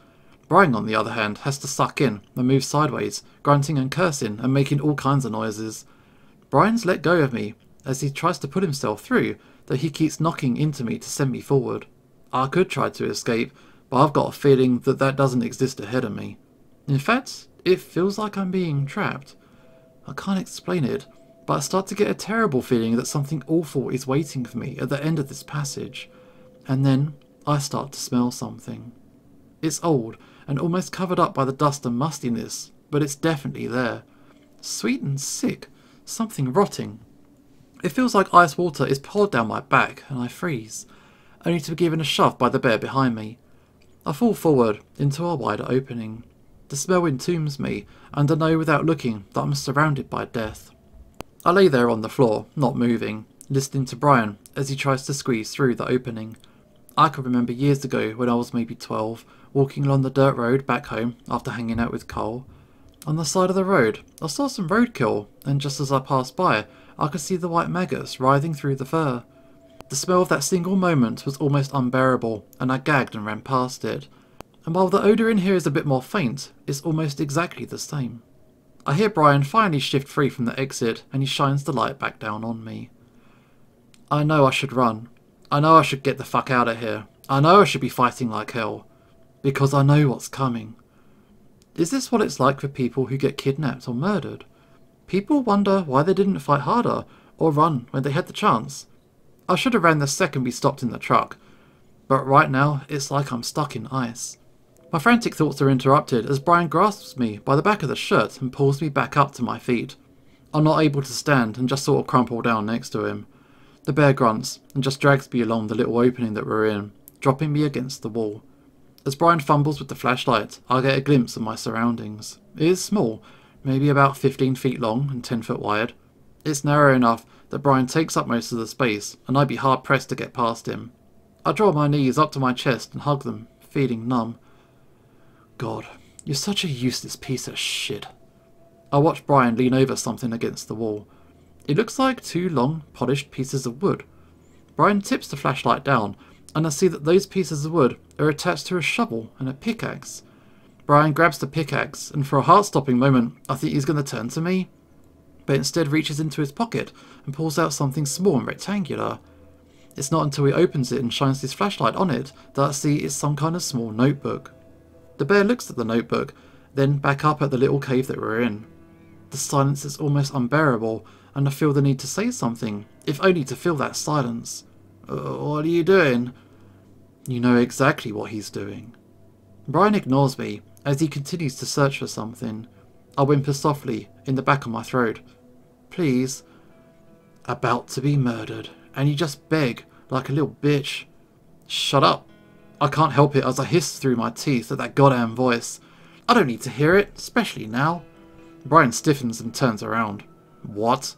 Brian, on the other hand, has to suck in and move sideways, grunting and cursing and making all kinds of noises. Brian's let go of me as he tries to put himself through, though he keeps knocking into me to send me forward. I could try to escape, but I've got a feeling that that doesn't exist ahead of me. In fact, it feels like I'm being trapped. I can't explain it, but I start to get a terrible feeling that something awful is waiting for me at the end of this passage. And then I start to smell something. It's old and almost covered up by the dust and mustiness, but it's definitely there. Sweet and sick, something rotting. It feels like ice water is poured down my back and I freeze, only to be given a shove by the bear behind me. I fall forward into a wider opening. The smell entombs me, and I know without looking that I'm surrounded by death. I lay there on the floor, not moving, listening to Brian as he tries to squeeze through the opening. I can remember years ago when I was maybe 12, walking along the dirt road back home after hanging out with Cole. On the side of the road, I saw some roadkill, and just as I passed by, I could see the white maggots writhing through the fur. The smell of that single moment was almost unbearable, and I gagged and ran past it. And while the odour in here is a bit more faint, it's almost exactly the same. I hear Brian finally shift free from the exit, and he shines the light back down on me. I know I should run. I know I should get the fuck out of here. I know I should be fighting like hell. Because I know what's coming. Is this what it's like for people who get kidnapped or murdered? People wonder why they didn't fight harder, or run when they had the chance. I should have ran the second we stopped in the truck. But right now, it's like I'm stuck in ice. My frantic thoughts are interrupted as Brian grasps me by the back of the shirt and pulls me back up to my feet. I'm not able to stand and just sort of crumple down next to him. The bear grunts and just drags me along the little opening that we're in, dropping me against the wall. As Brian fumbles with the flashlight, I get a glimpse of my surroundings. It is small, maybe about 15 feet long and 10 foot wide. It's narrow enough that Brian takes up most of the space, and I'd be hard-pressed to get past him. I draw my knees up to my chest and hug them, feeling numb. God, you're such a useless piece of shit. I watch Brian lean over something against the wall. It looks like two long, polished pieces of wood. Brian tips the flashlight down, and I see that those pieces of wood are attached to a shovel and a pickaxe. Brian grabs the pickaxe, and for a heart-stopping moment, I think he's going to turn to me, but instead reaches into his pocket and pulls out something small and rectangular. It's not until he opens it and shines his flashlight on it that I see it's some kind of small notebook. The bear looks at the notebook, then back up at the little cave that we're in. The silence is almost unbearable, and I feel the need to say something, if only to fill that silence. What are you doing? You know exactly what he's doing. Brian ignores me as he continues to search for something. I whimper softly in the back of my throat. Please. About to be murdered, and you just beg like a little bitch. Shut up. I can't help it as I hiss through my teeth at that goddamn voice. I don't need to hear it, especially now. Brian stiffens and turns around. What?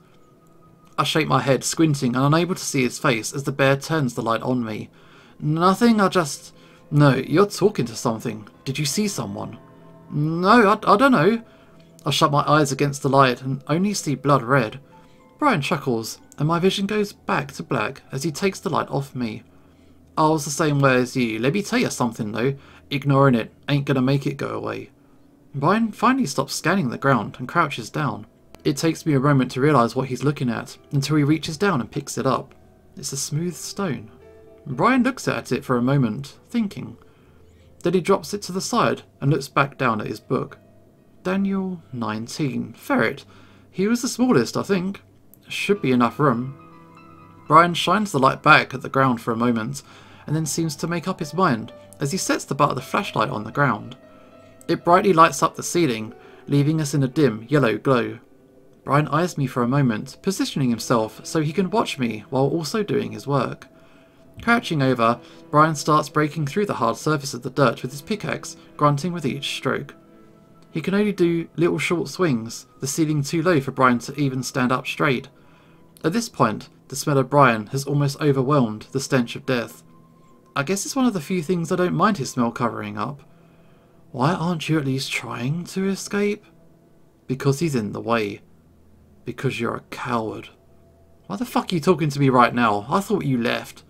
I shake my head, squinting and unable to see his face as the bear turns the light on me. Nothing, No, you're talking to something. Did you see someone? No, I don't know. I shut my eyes against the light and only see blood red. Brian chuckles, and my vision goes back to black as he takes the light off me. I was the same way as you. Let me tell you something though. Ignoring it ain't gonna make it go away. Brian finally stops scanning the ground and crouches down. It takes me a moment to realise what he's looking at, until he reaches down and picks it up. It's a smooth stone. Brian looks at it for a moment, thinking. Then he drops it to the side and looks back down at his book. Daniel 19. Ferret. He was the smallest, I think. Should be enough room. Brian shines the light back at the ground for a moment, and then seems to make up his mind as he sets the butt of the flashlight on the ground. It brightly lights up the ceiling, leaving us in a dim yellow glow. Brian eyes me for a moment, positioning himself so he can watch me while also doing his work. Crouching over, Brian starts breaking through the hard surface of the dirt with his pickaxe, grunting with each stroke. He can only do little short swings, the ceiling too low for Brian to even stand up straight. At this point, the smell of Brian has almost overwhelmed the stench of death. I guess it's one of the few things I don't mind his smell covering up. Why aren't you at least trying to escape? Because he's in the way. Because you're a coward. Why the fuck are you talking to me right now? I thought you left.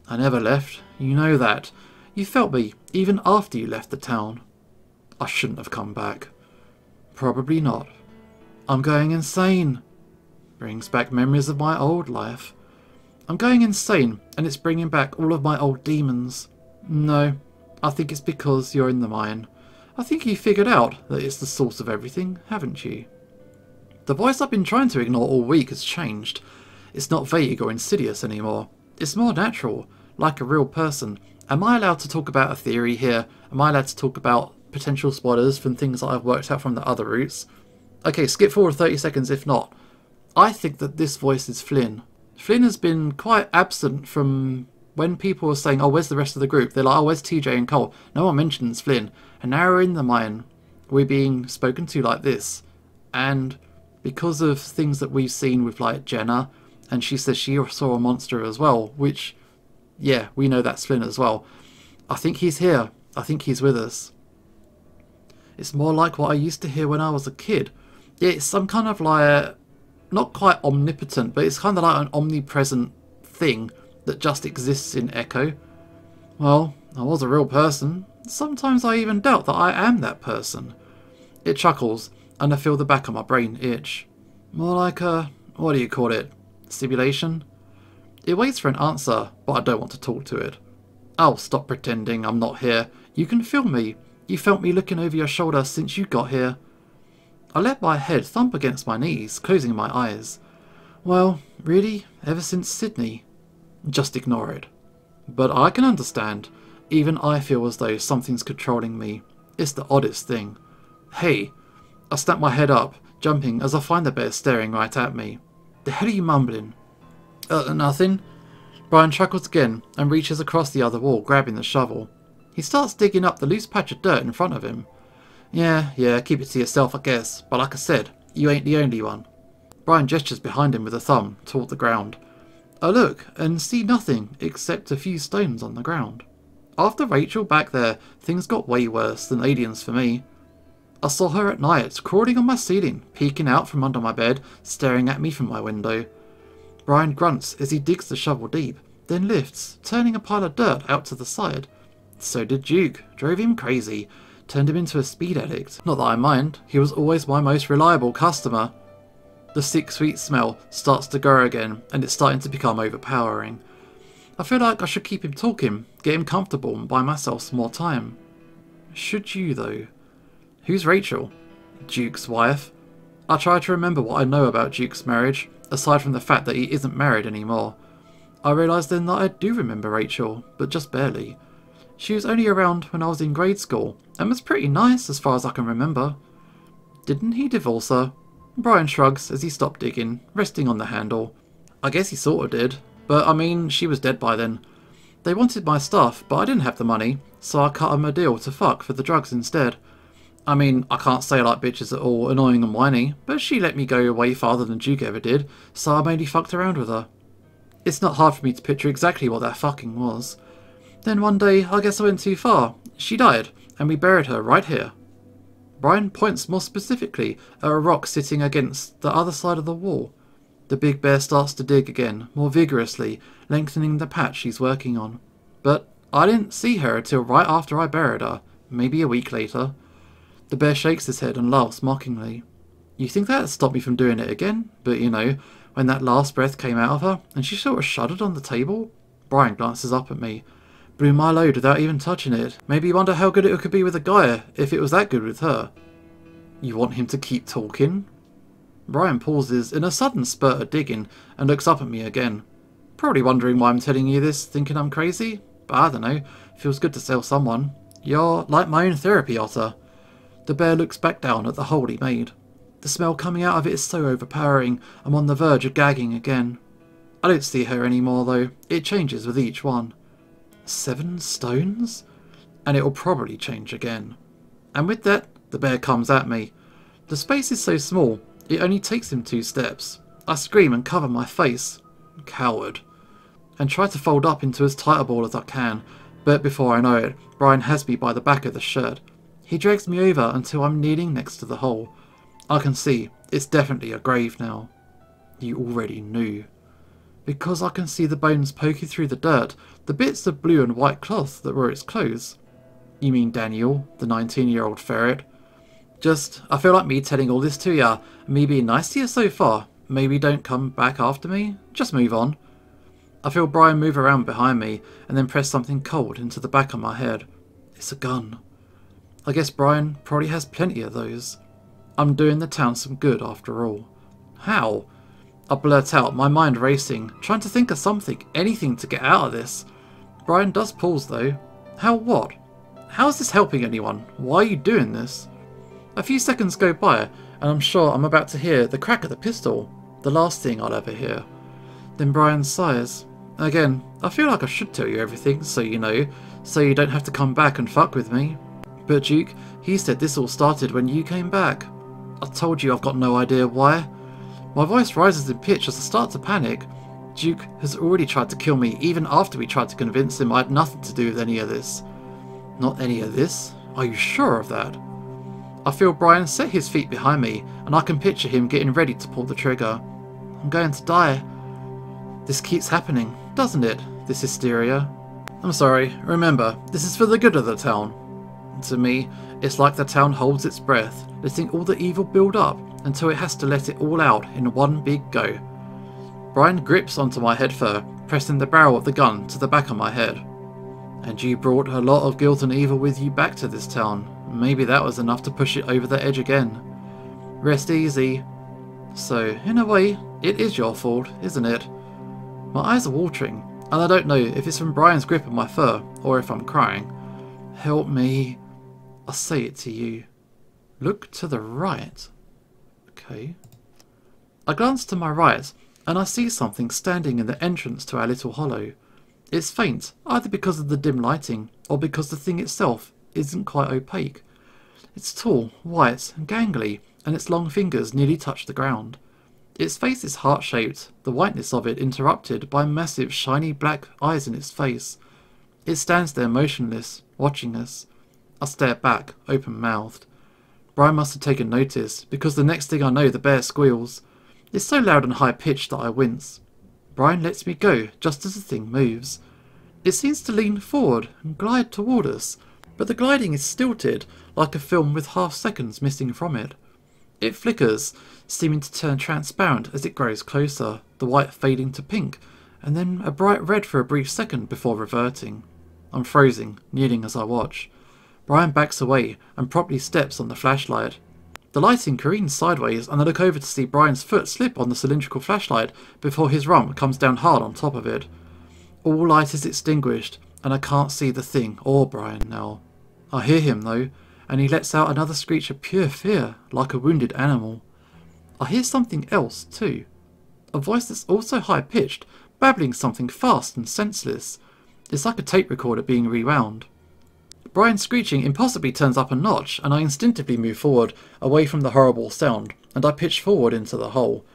I never left. You know that. You felt me, even after you left the town. I shouldn't have come back. Probably not. I'm going insane. Brings back memories of my old life. I'm going insane, and it's bringing back all of my old demons. No, I think it's because you're in the mine. I think you figured out that it's the source of everything, haven't you? The voice I've been trying to ignore all week has changed. It's not vague or insidious anymore. It's more natural, like a real person. Am I allowed to talk about a theory here? Am I allowed to talk about potential spoilers from things that I've worked out from the other routes? Okay, skip forward 30 seconds if not. I think that this voice is Flynn. Flynn has been quite absent from when people are saying, oh, where's the rest of the group? They're like, oh, where's TJ and Cole? No one mentions Flynn. And now we're in the mine. We're being spoken to like this. And because of things that we've seen with like Jenna, and she says she saw a monster as well, which, yeah, we know that's Flynn as well. I think he's here. I think he's with us. It's more like what I used to hear when I was a kid. Yeah, it's some kind of like, not quite omnipotent, but it's kind of like an omnipresent thing that just exists in Echo. Well, I was a real person. Sometimes I even doubt that I am that person. It chuckles, and I feel the back of my brain itch. More like a, what do you call it? Simulation? It waits for an answer, but I don't want to talk to it. Oh, stop pretending I'm not here. You can feel me. You felt me looking over your shoulder since you got here. I let my head thump against my knees, closing my eyes. Well, really, ever since Sydney. Just ignore it. But I can understand. Even I feel as though something's controlling me. It's the oddest thing. Hey! I snap my head up, jumping as I find the bear staring right at me. The hell are you mumbling? Nothing. Brian chuckles again and reaches across the other wall, grabbing the shovel. He starts digging up the loose patch of dirt in front of him. Yeah, keep it to yourself, I guess. But like I said, you ain't the only one. Brian gestures behind him with a thumb toward the ground. I look and see nothing except a few stones on the ground. After Rachel back there, things got way worse than aliens for me. I saw her at night, crawling on my ceiling, peeking out from under my bed, staring at me from my window. Brian grunts as he digs the shovel deep, then lifts, turning a pile of dirt out to the side. So did Duke, drove him crazy, turned him into a speed addict. Not that I mind, he was always my most reliable customer. The sick sweet smell starts to grow again, and it's starting to become overpowering. I feel like I should keep him talking, get him comfortable and buy myself some more time. Should you though? Who's Rachel? Duke's wife. I try to remember what I know about Duke's marriage, aside from the fact that he isn't married anymore. I realise then that I do remember Rachel, but just barely. She was only around when I was in grade school, and was pretty nice as far as I can remember. Didn't he divorce her? Brian shrugs as he stopped digging, resting on the handle. I guess he sort of did, but I mean, she was dead by then. They wanted my stuff, but I didn't have the money, so I cut them a deal to fuck for the drugs instead. I mean, I can't say I like bitches at all, annoying and whiny, but she let me go way farther than Duke ever did, so I mainly fucked around with her. It's not hard for me to picture exactly what that fucking was. Then one day, I guess I went too far. She died, and we buried her right here. Brian points more specifically at a rock sitting against the other side of the wall. The big bear starts to dig again, more vigorously, lengthening the patch he's working on. But I didn't see her until right after I buried her, maybe a week later. The bear shakes his head and laughs mockingly. You think that'd stop me from doing it again? But you know, when that last breath came out of her, and she sort of shuddered on the table? Brian glances up at me. Blew my load without even touching it. Maybe you wonder how good it could be with a guy, if it was that good with her. You want him to keep talking? Brian pauses in a sudden spurt of digging and looks up at me again. Probably wondering why I'm telling you this, thinking I'm crazy? But I don't know, feels good to sell someone. You're like my own therapy, Otter. The bear looks back down at the hole he made. The smell coming out of it is so overpowering, I'm on the verge of gagging again. I don't see her anymore though, it changes with each one. 7 stones? And it'll probably change again. And with that, the bear comes at me. The space is so small, it only takes him 2 steps. I scream and cover my face. Coward. And try to fold up into as tight a ball as I can, but before I know it, Brian has me by the back of the shirt. He drags me over until I'm kneeling next to the hole. I can see, it's definitely a grave now. You already knew. Because I can see the bones poking through the dirt, the bits of blue and white cloth that were its clothes. You mean Daniel, the 19-year-old ferret? I feel like me telling all this to ya, me being nice to you so far. Maybe don't come back after me, just move on. I feel Brian move around behind me and then press something cold into the back of my head. It's a gun. I guess Brian probably has plenty of those. I'm doing the town some good after all. How? I blurt out, my mind racing, trying to think of something, anything to get out of this. Brian does pause though. How what? How is this helping anyone? Why are you doing this? A few seconds go by, and I'm sure I'm about to hear the crack of the pistol. The last thing I'll ever hear. Then Brian sighs. Again, I feel like I should tell you everything, so you know, so you don't have to come back and fuck with me. But Duke, he said this all started when you came back. I told you I've got no idea why. My voice rises in pitch as I start to panic. Duke has already tried to kill me even after we tried to convince him I had nothing to do with any of this. Not any of this? Are you sure of that? I feel Brian set his feet behind me and I can picture him getting ready to pull the trigger. I'm going to die. This keeps happening, doesn't it? This hysteria. I'm sorry, remember, this is for the good of the town. To me, it's like the town holds its breath, letting all the evil build up until it has to let it all out in one big go. Brian grips onto my head fur, pressing the barrel of the gun to the back of my head. And you brought a lot of guilt and evil with you back to this town. Maybe that was enough to push it over the edge again. Rest easy. So, in a way, it is your fault, isn't it? My eyes are watering, and I don't know if it's from Brian's grip of my fur, or if I'm crying. Help me. I say it to you. Look to the right. Okay. I glance to my right, and I see something standing in the entrance to our little hollow. It's faint, either because of the dim lighting, or because the thing itself isn't quite opaque. It's tall, white, and gangly, and its long fingers nearly touch the ground. Its face is heart-shaped, the whiteness of it interrupted by massive shiny black eyes in its face. It stands there motionless, watching us. I stare back, open-mouthed. Brian must have taken notice, because the next thing I know the bear squeals. It's so loud and high-pitched that I wince. Brian lets me go just as the thing moves. It seems to lean forward and glide toward us, but the gliding is stilted, like a film with half seconds missing from it. It flickers, seeming to turn transparent as it grows closer, the white fading to pink, and then a bright red for a brief second before reverting. I'm frozen, kneeling as I watch. Brian backs away and promptly steps on the flashlight. The lighting careens sideways, and I look over to see Brian's foot slip on the cylindrical flashlight before his rump comes down hard on top of it. All light is extinguished, and I can't see the thing or Brian now. I hear him though, and he lets out another screech of pure fear, like a wounded animal. I hear something else too. A voice that's also high-pitched, babbling something fast and senseless. It's like a tape recorder being rewound. Brian's screeching impossibly turns up a notch, and I instinctively move forward, away from the horrible sound, and I pitch forward into the hole.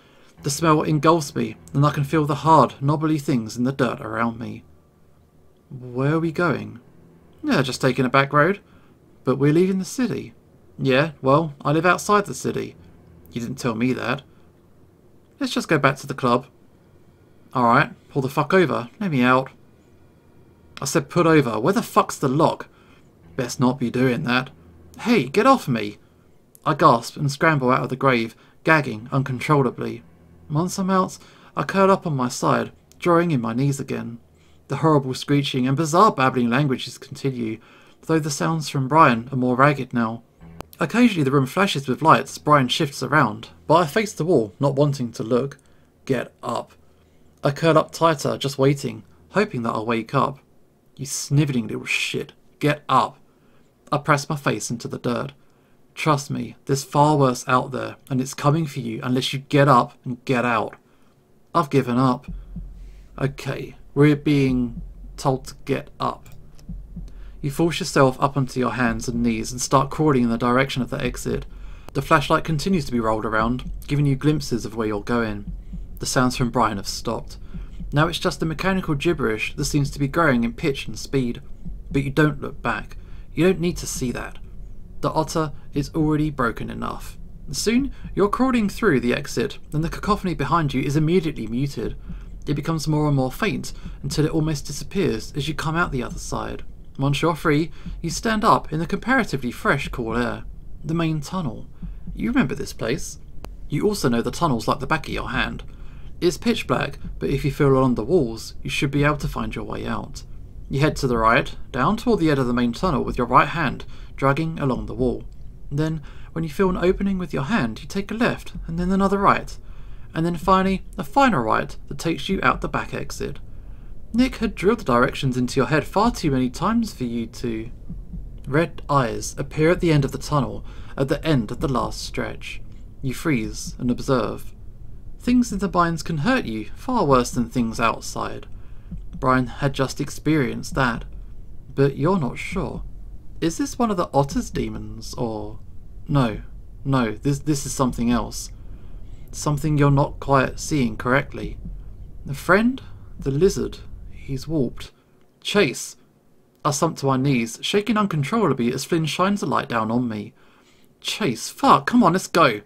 The smell engulfs me, and I can feel the hard, knobbly things in the dirt around me. Where are we going? Yeah, just taking a back road. But we're leaving the city. Yeah, well, I live outside the city. You didn't tell me that. Let's just go back to the club. Alright, pull the fuck over. Let me out. I said put over. Where the fuck's the lock? Best not be doing that. Hey, get off me! I gasp and scramble out of the grave, gagging uncontrollably. Once I'm out, I curl up on my side, drawing in my knees again. The horrible screeching and bizarre babbling languages continue, though the sounds from Brian are more ragged now. Occasionally the room flashes with lights, Brian shifts around, but I face the wall, not wanting to look. Get up. I curl up tighter, just waiting, hoping that I'll wake up. You snivelling little shit. Get up. I press my face into the dirt. Trust me, there's far worse out there, and it's coming for you unless you get up and get out. I've given up. Okay, we're being told to get up. You force yourself up onto your hands and knees and start crawling in the direction of the exit. The flashlight continues to be rolled around, giving you glimpses of where you're going. The sounds from Brian have stopped. Now it's just a mechanical gibberish that seems to be growing in pitch and speed. But you don't look back. You don't need to see that. The otter is already broken enough. Soon, you're crawling through the exit, and the cacophony behind you is immediately muted. It becomes more and more faint, until it almost disappears as you come out the other side. Once you're free, you stand up in the comparatively fresh, cool air. The main tunnel. You remember this place. You also know the tunnel's like the back of your hand. It's pitch black, but if you feel along the walls, you should be able to find your way out. You head to the right, down toward the edge of the main tunnel with your right hand, dragging along the wall. Then, when you feel an opening with your hand, you take a left, and then another right. And then finally, a final right that takes you out the back exit. Nick had drilled the directions into your head far too many times for you to... Red eyes appear at the end of the tunnel, at the end of the last stretch. You freeze and observe. Things in the mines can hurt you far worse than things outside. Brian had just experienced that. But you're not sure. Is this one of the otter's demons, or... No, this is something else. Something you're not quite seeing correctly. The friend? The lizard. He's warped. Chase! I sunk to my knees, shaking uncontrollably as Flynn shines the light down on me. Chase, fuck, come on, let's go.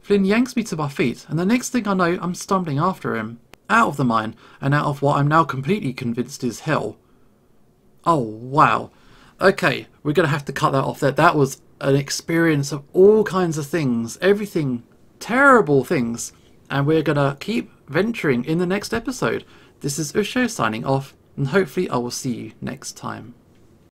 Flynn yanks me to my feet, and the next thing I know, I'm stumbling after him. Out of the mine, and out of what I'm now completely convinced is hell. Oh, wow. Okay, we're going to have to cut that off there. That was an experience of all kinds of things. Everything. Terrible things. And we're going to keep venturing in the next episode. This is Usho signing off, and hopefully I will see you next time.